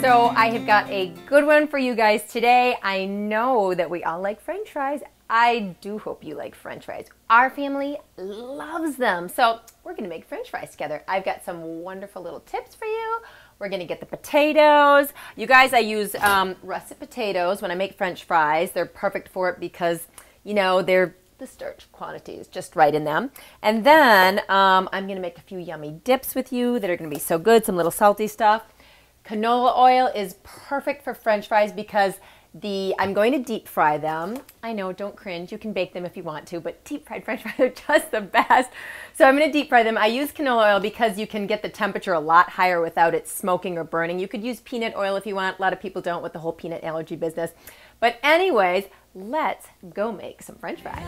So I have got a good one for you guys today. I know that we all like French fries. I do hope you like French fries. Our family loves them. So we're gonna make French fries together. I've got some wonderful little tips for you. We're gonna get the potatoes. You guys, I use russet potatoes when I make French fries. They're perfect for it because, you know, the starch quantity is just right in them. And then I'm gonna make a few yummy dips with you that are gonna be so good, some little salty stuff. Canola oil is perfect for French fries because I'm going to deep fry them. I know, don't cringe. You can bake them if you want to, but deep fried French fries are just the best. So I'm going to deep fry them. I use canola oil because you can get the temperature a lot higher without it smoking or burning. You could use peanut oil if you want. A lot of people don't with the whole peanut allergy business. But anyways, let's go make some French fries.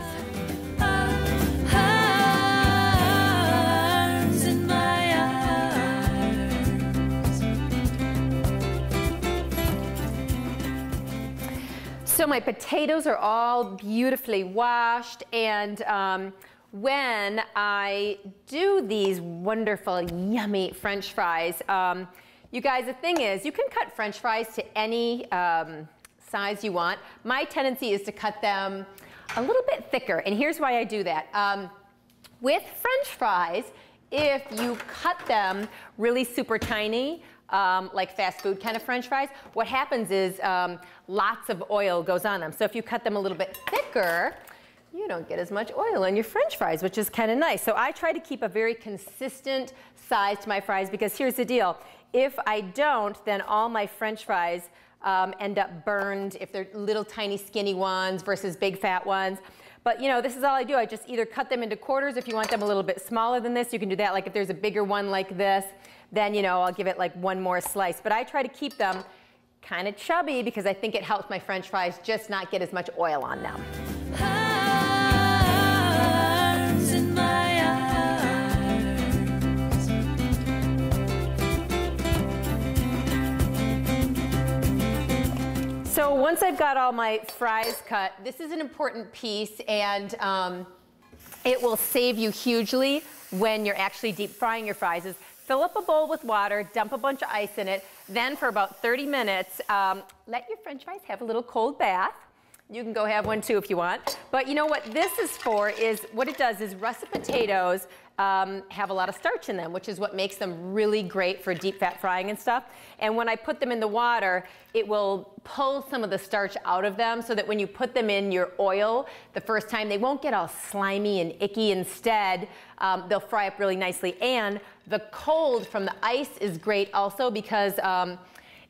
So my potatoes are all beautifully washed, and when I do these wonderful, yummy French fries, you guys, the thing is, you can cut French fries to any size you want. My tendency is to cut them a little bit thicker, and here's why I do that. With French fries, if you cut them really super tiny, like fast food kind of French fries, what happens is lots of oil goes on them. So if you cut them a little bit thicker, you don't get as much oil on your French fries, which is kind of nice. So I try to keep a very consistent size to my fries because here's the deal. If I don't, then all my French fries end up burned if they're little tiny skinny ones versus big fat ones. But you know, this is all I do. I just either cut them into quarters. If you want them a little bit smaller than this, you can do that. Like if there's a bigger one like this, then you know, I'll give it like one more slice. But I try to keep them kind of chubby because I think it helps my French fries just not get as much oil on them. So once I've got all my fries cut, this is an important piece, and it will save you hugely when you're actually deep frying your fries. Is fill up a bowl with water, dump a bunch of ice in it, then for about 30 minutes, let your French fries have a little cold bath. You can go have one too if you want. But you know what this is for is, what it does is russet potatoes have a lot of starch in them, which is what makes them really great for deep fat frying and stuff. And when I put them in the water, it will pull some of the starch out of them so that when you put them in your oil the first time, they won't get all slimy and icky. Instead, they'll fry up really nicely. And the cold from the ice is great also because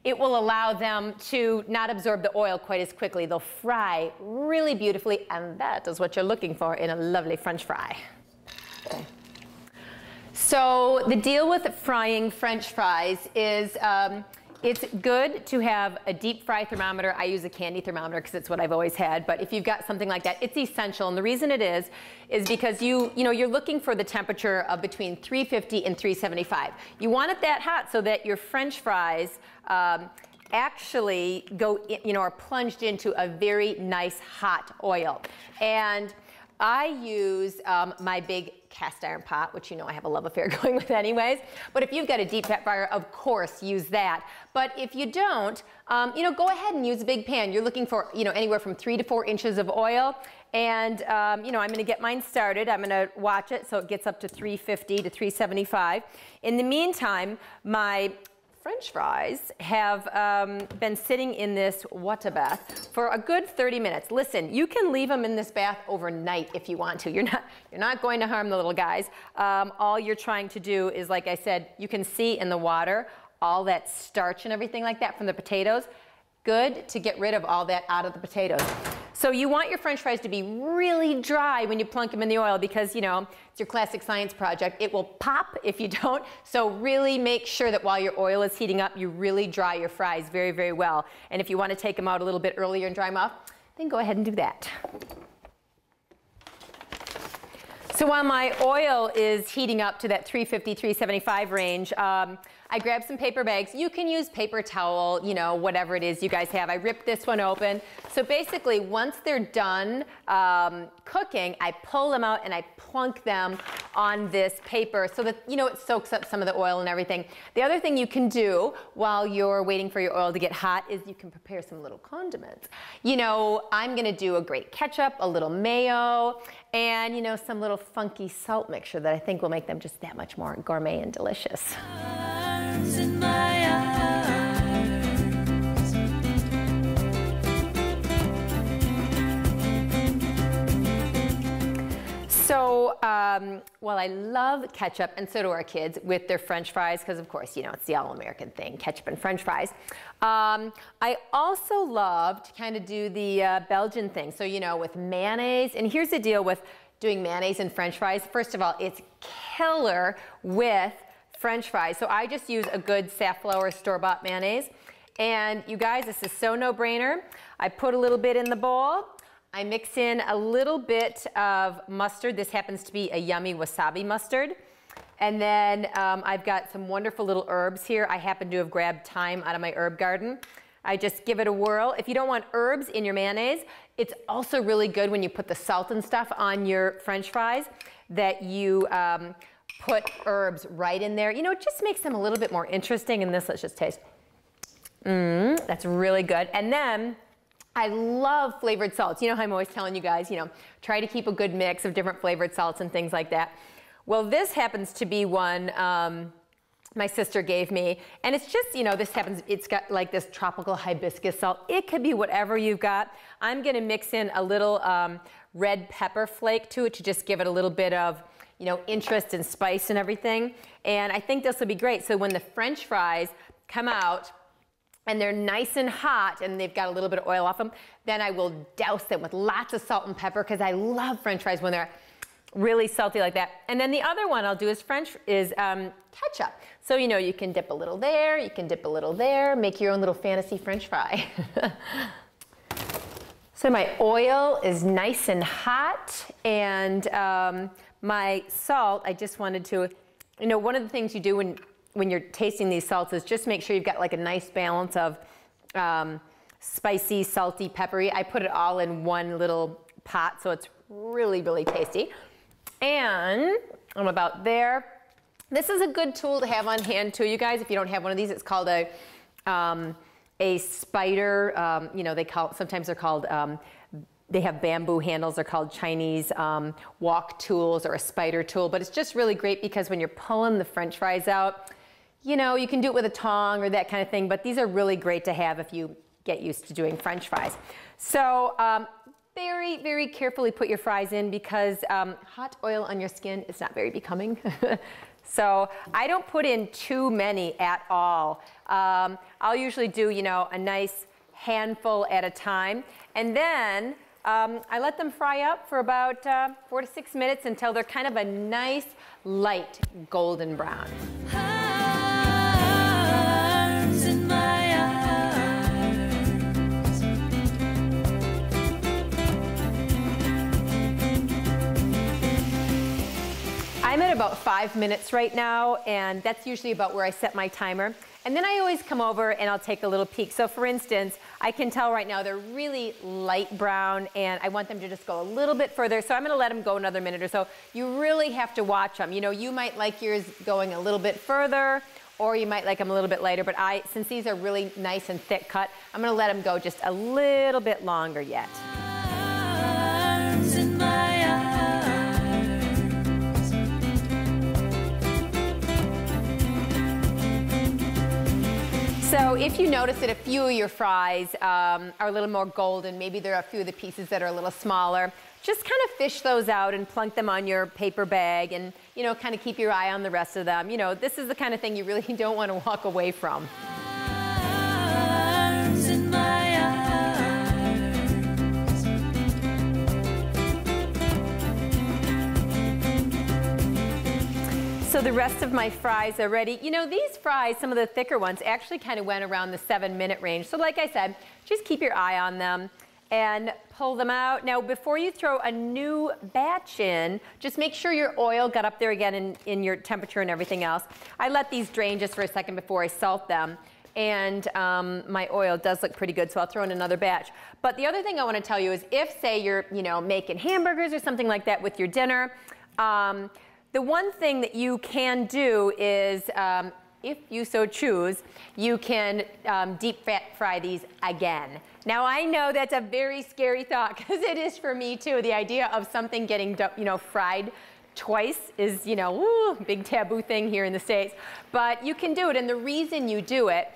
it will allow them to not absorb the oil quite as quickly. They'll fry really beautifully, and that is what you're looking for in a lovely French fry. Okay. So the deal with frying French fries is it's good to have a deep fry thermometer. I use a candy thermometer because it's what I've always had, but if you've got something like that, it's essential. And the reason it is because you're looking for the temperature of between 350 and 375. You want it that hot so that your French fries actually are plunged into a very nice hot oil. And I use my big cast iron pot, which you know I have a love affair going with anyways. But if you've got a deep fat fryer, of course use that. But if you don't, go ahead and use a big pan. You're looking for anywhere from 3 to 4 inches of oil. And I'm going to get mine started. I'm going to watch it so it gets up to 350 to 375. In the meantime, my French fries have been sitting in this water bath for a good 30 minutes. Listen, you can leave them in this bath overnight if you want to. You're not going to harm the little guys. All you're trying to do is, like I said, you can see in the water all that starch and everything like that from the potatoes. Good to get rid of all that out of the potatoes. So you want your French fries to be really dry when you plunk them in the oil because, it's your classic science project. It will pop if you don't. So really make sure that while your oil is heating up, you really dry your fries very, very well. And if you want to take them out a little bit earlier and dry them off, then go ahead and do that. So while my oil is heating up to that 350, 375 range, I grabbed some paper bags. You can use paper towel, you know, whatever it is you guys have. I ripped this one open. So basically, once they're done cooking, I pull them out and I plunk them on this paper so that, you know, it soaks up some of the oil and everything. The other thing you can do while you're waiting for your oil to get hot is you can prepare some little condiments. You know, I'm gonna do a great ketchup, a little mayo, and, you know, some little funky salt mixture that I think will make them just that much more gourmet and delicious. In my eyes. So, well, I love ketchup, and so do our kids with their French fries, because of course, you know, it's the all-American thing, ketchup and French fries. I also love to kind of do the Belgian thing. So, you know, with mayonnaise, and here's the deal with doing mayonnaise and French fries. First of all, it's killer with French fries. So I just use a good safflower store-bought mayonnaise. And you guys, this is so no-brainer. I put a little bit in the bowl. I mix in a little bit of mustard. This happens to be a yummy wasabi mustard. And then I've got some wonderful little herbs here. I happen to have grabbed thyme out of my herb garden. I just give it a whirl. If you don't want herbs in your mayonnaise, it's also really good when you put the salt and stuff on your French fries that you put herbs right in there. You know, it just makes them a little bit more interesting. And this, let's just taste. That's really good. And then I love flavored salts. You know how I'm always telling you guys, you know, try to keep a good mix of different flavored salts and things like that. Well, this happens to be one my sister gave me. And it's just, you know, this happens, it's got like this tropical hibiscus salt. It could be whatever you've got. I'm gonna mix in a little red pepper flake to it to just give it a little bit of, you know, interest and spice and everything. And I think this will be great. So when the French fries come out and they're nice and hot and they've got a little bit of oil off them, then I will douse them with lots of salt and pepper because I love French fries when they're really salty like that. And then the other one I'll do is ketchup. So, you know, you can dip a little there, you can dip a little there, make your own little fantasy French fry. So my oil is nice and hot, and my salt, I just wanted to, you know, one of the things you do when you're tasting these salts is just make sure you've got like a nice balance of spicy, salty, peppery. I put it all in one little pot, so it's really, really tasty. And I'm about there. This is a good tool to have on hand too, you guys. If you don't have one of these, it's called a spider. You know, sometimes they're called, they have bamboo handles. They're called Chinese wok tools or a spider tool. But it's just really great because when you're pulling the French fries out, you know, you can do it with a tong or that kind of thing. But these are really great to have if you get used to doing French fries. So very, very carefully put your fries in because hot oil on your skin is not very becoming. So I don't put in too many at all. I'll usually do, you know, a nice handful at a time. And then I let them fry up for about 4 to 6 minutes until they're kind of a nice, light golden brown. Arms in my eyes. I'm at about 5 minutes right now, and that's usually about where I set my timer. And then I always come over and I'll take a little peek. So for instance, I can tell right now they're really light brown and I want them to just go a little bit further. So I'm gonna let them go another minute or so. You really have to watch them. You know, you might like yours going a little bit further or you might like them a little bit lighter, but since these are really nice and thick cut, I'm gonna let them go just a little bit longer yet. Arms in my eyes. So if you notice that a few of your fries are a little more golden, maybe there are a few of the pieces that are a little smaller, just kind of fish those out and plunk them on your paper bag and, you know, kind of keep your eye on the rest of them. You know, this is the kind of thing you really don't want to walk away from. Arms in my eyes. So the rest of my fries are ready. You know, these fries, some of the thicker ones, actually kind of went around the 7-minute range. So like I said, just keep your eye on them. and pull them out. Now, before you throw a new batch in, just make sure your oil got up there again in your temperature and everything else. I let these drain just for a second before I salt them. And my oil does look pretty good, so I'll throw in another batch. But the other thing I want to tell you is if, say, you're making hamburgers or something like that with your dinner, the one thing that you can do is, if you so choose, you can deep fry these again. Now, I know that's a very scary thought, because it is for me too. The idea of something getting fried twice is, woo, big taboo thing here in the States. But you can do it, and the reason you do it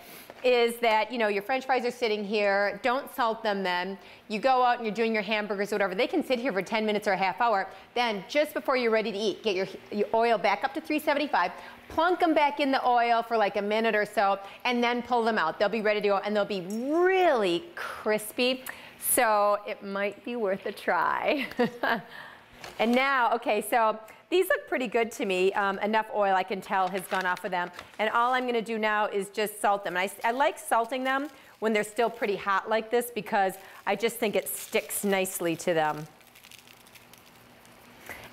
is that, your French fries are sitting here, don't salt them then. You go out and you're doing your hamburgers or whatever, they can sit here for 10 minutes or a half hour. Then, just before you're ready to eat, get your oil back up to 375, plunk them back in the oil for like a minute or so, and then pull them out. They'll be ready to go, and they'll be really crispy. So it might be worth a try. And now, okay, so these look pretty good to me. Enough oil, I can tell, has gone off of them. And all I'm gonna do now is just salt them. And I like salting them when they're still pretty hot like this, because I just think it sticks nicely to them.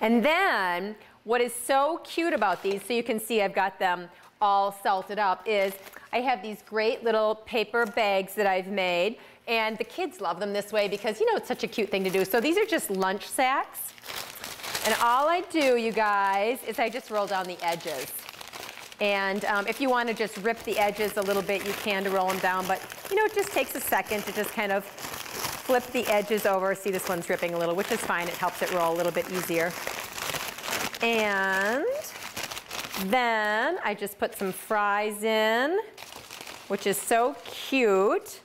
And then, what is so cute about these, so you can see I've got them all salted up, is I have these great little paper bags that I've made. And the kids love them this way because, it's such a cute thing to do. So these are just lunch sacks. And all I do, you guys, is I just roll down the edges. And if you want to just rip the edges a little bit, you can to roll them down. But, it just takes a second to just kind of flip the edges over. See, this one's ripping a little, which is fine. It helps it roll a little bit easier. And then I just put some fries in, which is so cute.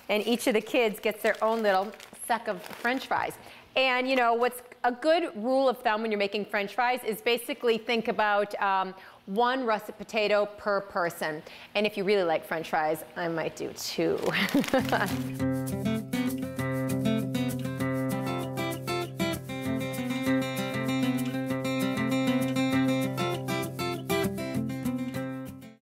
And each of the kids gets their own little sack of French fries. And what's a good rule of thumb when you're making French fries is basically think about 1 russet potato per person. And if you really like French fries, I might do 2.